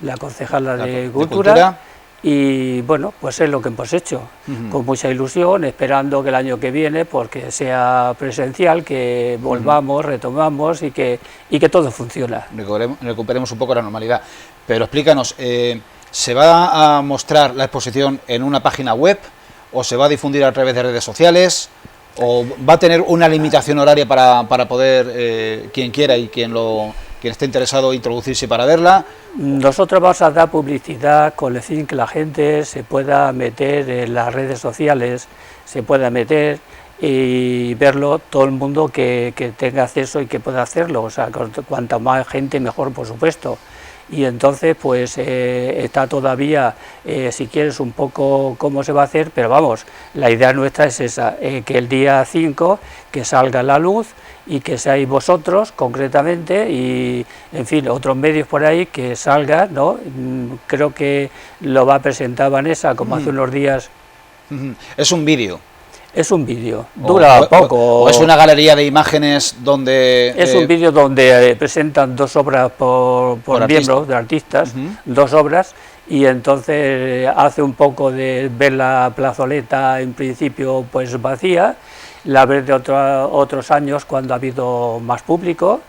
la concejala de Cultura. Y bueno, pues es lo que hemos hecho, con mucha ilusión, esperando que el año que viene, porque sea presencial, que volvamos, retomamos y que todo funciona. Recuperemos un poco la normalidad. Pero explícanos, ¿se va a mostrar la exposición en una página web o se va a difundir a través de redes sociales o va a tener una limitación horaria para poder, quien quiera y quien esté interesado, introducirse para verla? Nosotros vamos a dar publicidad con el fin que la gente se pueda meter en las redes sociales, se pueda meter y verlo todo el mundo que tenga acceso y que pueda hacerlo, o sea, cuanta más gente mejor, por supuesto. y entonces pues está todavía, si quieres, un poco cómo se va a hacer, pero vamos, la idea nuestra es esa, que el día 5 que salga la luz y que seáis vosotros concretamente y, en fin, otros medios por ahí que salgan, ¿no? Creo que lo va a presentar Vanessa como hace unos días. Es un vídeo. Es un vídeo, dura poco. O es una galería de imágenes donde... Es un vídeo donde presentan 2 obras por miembros de artistas, 2 obras, y entonces hace un poco de ver la plazoleta en principio pues vacía, la ves de otros años cuando ha habido más público,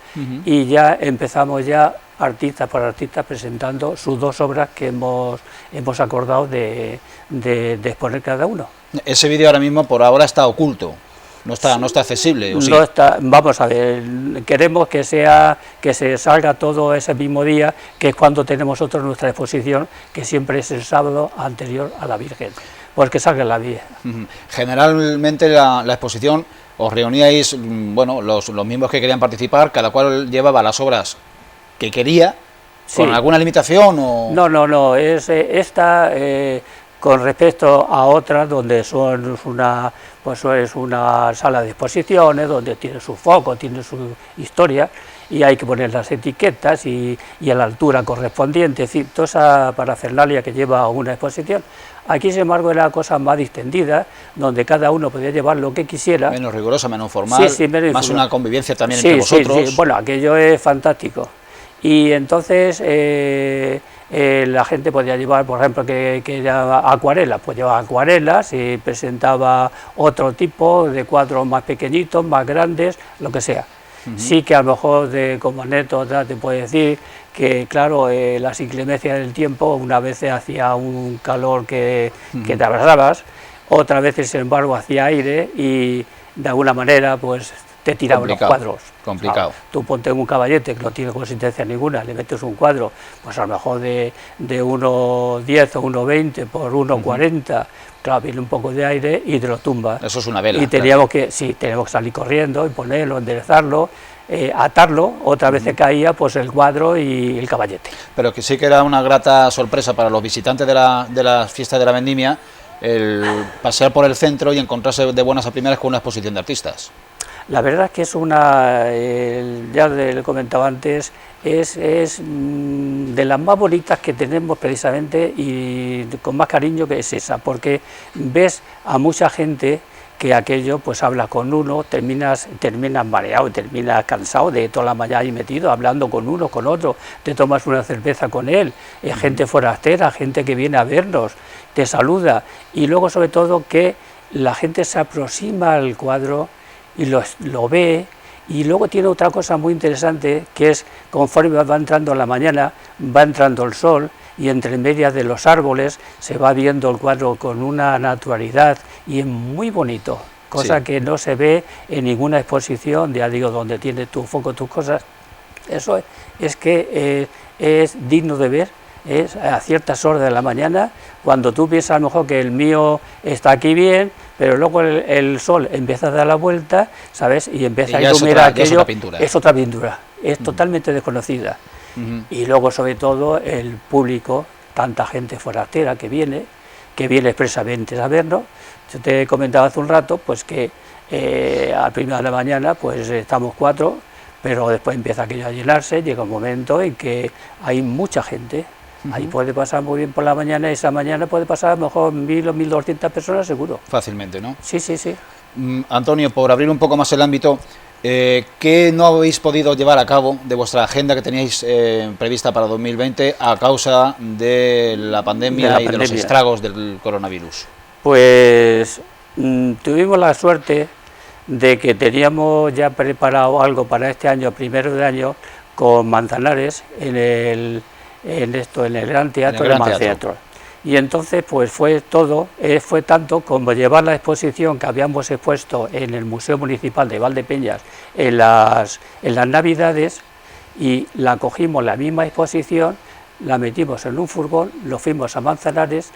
y ya empezamos ya artista por artista presentando sus 2 obras que hemos acordado de exponer cada uno. Ese vídeo ahora mismo por ahora está oculto, no está accesible, ¿o sí? No está, vamos a ver, queremos que se salga todo ese mismo día, que es cuando tenemos nosotros nuestra exposición, que siempre es el sábado anterior a la Virgen, pues que salga la vía. Generalmente la exposición os reuníais, bueno, los miembros que querían participar, cada cual llevaba las obras que quería, ¿con alguna limitación? O... No, es esta... con respecto a otras donde es una sala de exposiciones, donde tiene su foco, tiene su historia, y hay que poner las etiquetas y a la altura correspondiente, es decir, toda esa parafernalia que lleva una exposición. Aquí, sin embargo, era cosa más distendida, donde cada uno podía llevar lo que quisiera. Menos rigurosa, menos formal, menos más una convivencia también entre vosotros. Sí, bueno, aquello es fantástico. Y entonces... la gente podía llevar, por ejemplo, que llevaba acuarelas, pues llevaba acuarelas y presentaba otro tipo de cuadros más pequeñitos, más grandes, lo que sea. Sí que a lo mejor como anécdota te puedo decir que, claro, las inclemencias del tiempo, una vez hacía un calor que te abrazabas, otra vez, sin embargo, hacía aire y de alguna manera pues te tiraban los cuadros. Complicado. Tú ponte un caballete que no tiene consistencia ninguna, le metes un cuadro, pues a lo mejor de 1,10 o 1,20 por 1,40, claro, viene un poco de aire y te lo tumba. Eso es una vela. Y teníamos que salir corriendo y ponerlo, enderezarlo, atarlo, otra vez se caía pues el cuadro y el caballete. Pero que sí que era una grata sorpresa para los visitantes de la fiesta de la vendimia el pasear por el centro y encontrarse de buenas a primeras con una exposición de artistas. La verdad es que es ya le comentaba antes, es de las más bonitas que tenemos precisamente y con más cariño, que es esa, porque ves a mucha gente que aquello pues habla con uno, terminas mareado, terminas cansado de toda la mañana ahí metido, hablando con uno, con otro, te tomas una cerveza con él, gente forastera, gente que viene a vernos, te saluda, y luego sobre todo que la gente se aproxima al cuadro y lo ve, y luego tiene otra cosa muy interesante, que es conforme va entrando la mañana, va entrando el sol, y entre medias de los árboles se va viendo el cuadro con una naturalidad, y es muy bonito, cosa que no se ve en ninguna exposición, ya digo, donde tienes tu foco, tus cosas. Eso es que es digno de ver, es a ciertas horas de la mañana, cuando tú piensas a lo mejor que el mío está aquí bien, pero luego el sol empieza a dar la vuelta, ¿sabes? Y empieza a iluminar aquello, es otra pintura, es totalmente desconocida. Y luego, sobre todo, el público, tanta gente forastera que viene expresamente a vernos. Yo te comentaba hace un rato, pues que a primera de la mañana, pues estamos 4, pero después empieza aquello a llenarse, llega un momento en que hay mucha gente. Ahí puede pasar muy bien por la mañana, esa mañana puede pasar a lo mejor 1.000 o 1.200 personas seguro. Fácilmente, ¿no? Sí. Antonio, por abrir un poco más el ámbito, ¿qué no habéis podido llevar a cabo de vuestra agenda que teníais prevista para 2020 a causa de la pandemia de los estragos del coronavirus? Pues tuvimos la suerte de que teníamos ya preparado algo para este año, primero de año, con Manzanares en el Gran Teatro del Manteatro. Y entonces pues fue tanto como llevar la exposición que habíamos expuesto en el Museo Municipal de Valdepeñas en las Navidades, y la cogimos, la misma exposición, la metimos en un furgón, lo fuimos a Manzanares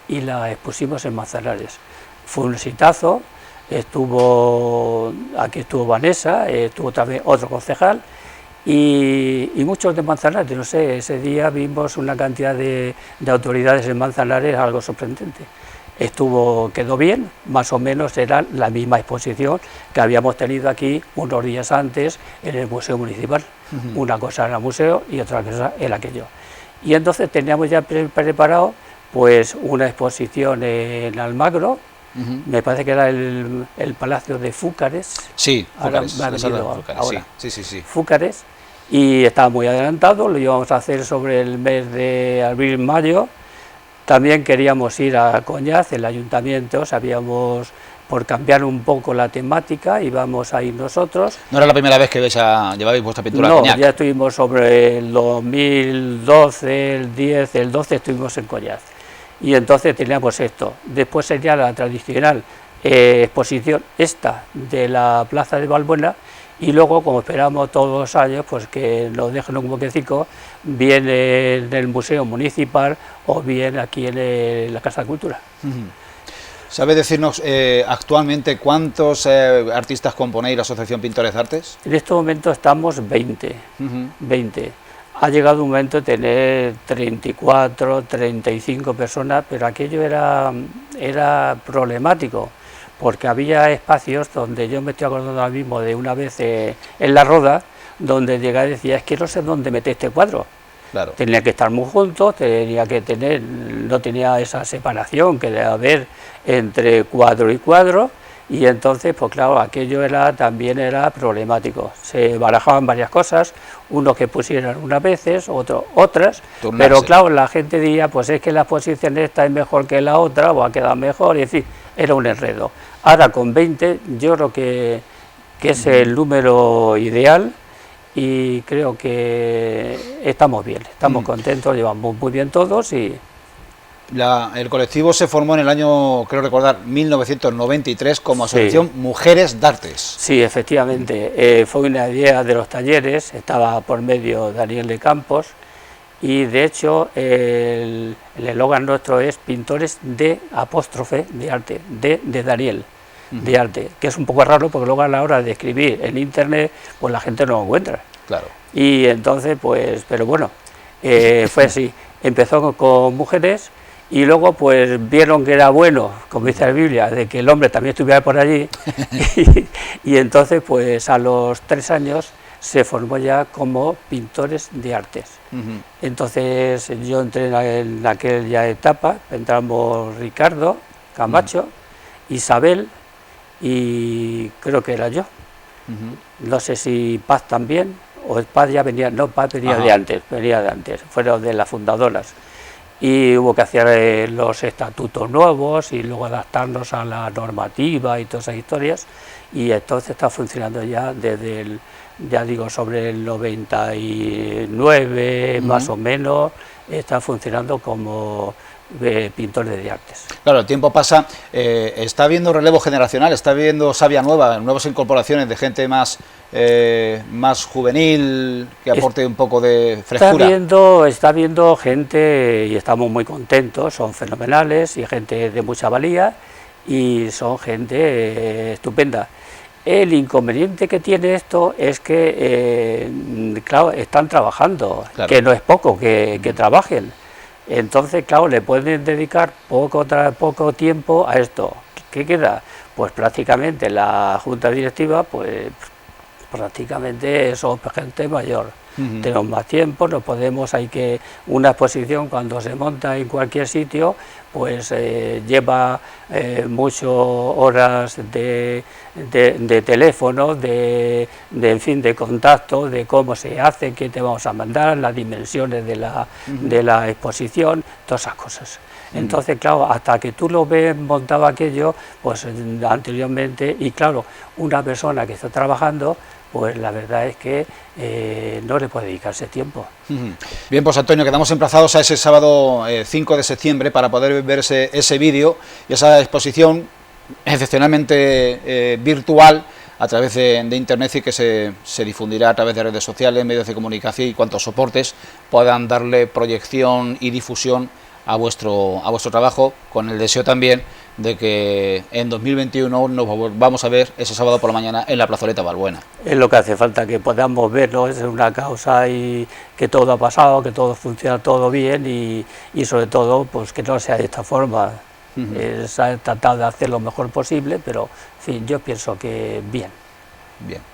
y la expusimos en Manzanares. Fue un exitazo, aquí estuvo Vanessa, estuvo también otro concejal, y muchos de Manzanares, no sé, ese día vimos una cantidad de autoridades en Manzanares, algo sorprendente. Quedó bien, más o menos era la misma exposición que habíamos tenido aquí unos días antes en el Museo Municipal. Una cosa era el museo y otra cosa era aquello. Y entonces teníamos ya preparado pues una exposición en Almagro, me parece que era el Palacio de Fúcares. Sí, Fúcares, ahora. Sí. Fúcares, y estaba muy adelantado, lo íbamos a hacer sobre el mes de abril-mayo. También queríamos ir a Coñaz, el ayuntamiento, sabíamos, por cambiar un poco la temática, íbamos a ir nosotros. ¿No era la primera vez que llevabais vuestra pintura a Coñaz? No, ya estuvimos sobre el 2012, el 10, el 12 estuvimos en Coñaz. Y entonces teníamos esto. Después sería la tradicional exposición esta de la Plaza de Valbuena, y luego, como esperamos todos los años, pues que nos dejen un huequecito, bien en el Museo Municipal o bien aquí en la Casa de Cultura. ¿Sabe decirnos actualmente cuántos artistas componéis la Asociación Pintores de Artes? En este momento estamos 20. 20. Ha llegado un momento de tener 34, 35 personas, pero aquello era problemático, porque había espacios donde yo me estoy acordando ahora mismo de una vez en La Roda, donde llegaba y decía, es que no sé dónde meter este cuadro. Claro. Tenía que estar muy juntos, no tenía esa separación que debe haber entre cuadro y cuadro, y entonces, pues claro, aquello también era problemático. Se barajaban varias cosas, unos que pusieran unas veces, otras, Turnarse. Pero claro, la gente diría, pues es que la posición esta es mejor que la otra, o ha quedado mejor, y en fin, era un enredo. Ahora con 20 yo creo que es el número ideal, y creo que estamos bien, estamos contentos, llevamos muy bien todos. Y el colectivo se formó en el año, creo recordar, 1993 como Asociación Mujeres de Artes. Sí, efectivamente, fue una idea de los talleres, estaba por medio Daniel de Campos, y de hecho el eslogan nuestro es Pintores de apóstrofe de arte, de Daniel, de arte, que es un poco raro porque luego a la hora de escribir en internet pues la gente no lo encuentra. Claro. Y entonces pues, pero bueno, fue así, empezó con mujeres y luego pues vieron que era bueno, como dice la Biblia, de que el hombre también estuviera por allí y entonces pues a los 3 años se formó ya como Pintores de Artes. Entonces yo entré en aquella etapa, entramos Ricardo Camacho, Isabel, y creo que era yo. No sé si Paz también, o Paz ya venía, no, Paz venía de antes, fueron de las fundadoras. Y hubo que hacer los estatutos nuevos y luego adaptarnos a la normativa y todas esas historias, y entonces está funcionando ya desde sobre el 99 más o menos, está funcionando como Pintores de Artes. Claro, el tiempo pasa, está habiendo relevo generacional, está habiendo savia nueva, nuevas incorporaciones de gente más juvenil, que aporte un poco de frescura. Está viendo gente, y estamos muy contentos, son fenomenales y gente de mucha valía, y son gente estupenda. El inconveniente que tiene esto es que, claro, están trabajando, claro, que no es poco que trabajen. Entonces, claro, le pueden dedicar poco tiempo a esto. ¿Qué queda? Pues prácticamente la junta directiva, pues prácticamente somos gente mayor. Tenemos más tiempo, no podemos, una exposición cuando se monta en cualquier sitio, pues lleva muchas horas de teléfono, en fin, de contacto, de cómo se hace, qué te vamos a mandar, las dimensiones de la exposición, todas esas cosas. Entonces, claro, hasta que tú lo ves montado aquello, pues anteriormente, y claro, una persona que está trabajando, pues la verdad es que no le puede dedicarse tiempo. Bien, pues Antonio, quedamos emplazados a ese sábado 5 de septiembre para poder ver ese vídeo y esa exposición excepcionalmente virtual a través de internet, y que se difundirá a través de redes sociales, medios de comunicación y cuantos soportes puedan darle proyección y difusión a vuestro trabajo, con el deseo también de que en 2021 nos vamos a ver ese sábado por la mañana en la plazoleta Balbuena. Es lo que hace falta, que podamos verlo, es una causa y que todo ha pasado, que todo funciona todo bien y sobre todo pues que no sea de esta forma. Se ha tratado de hacer lo mejor posible, pero en fin, yo pienso que bien. Bien.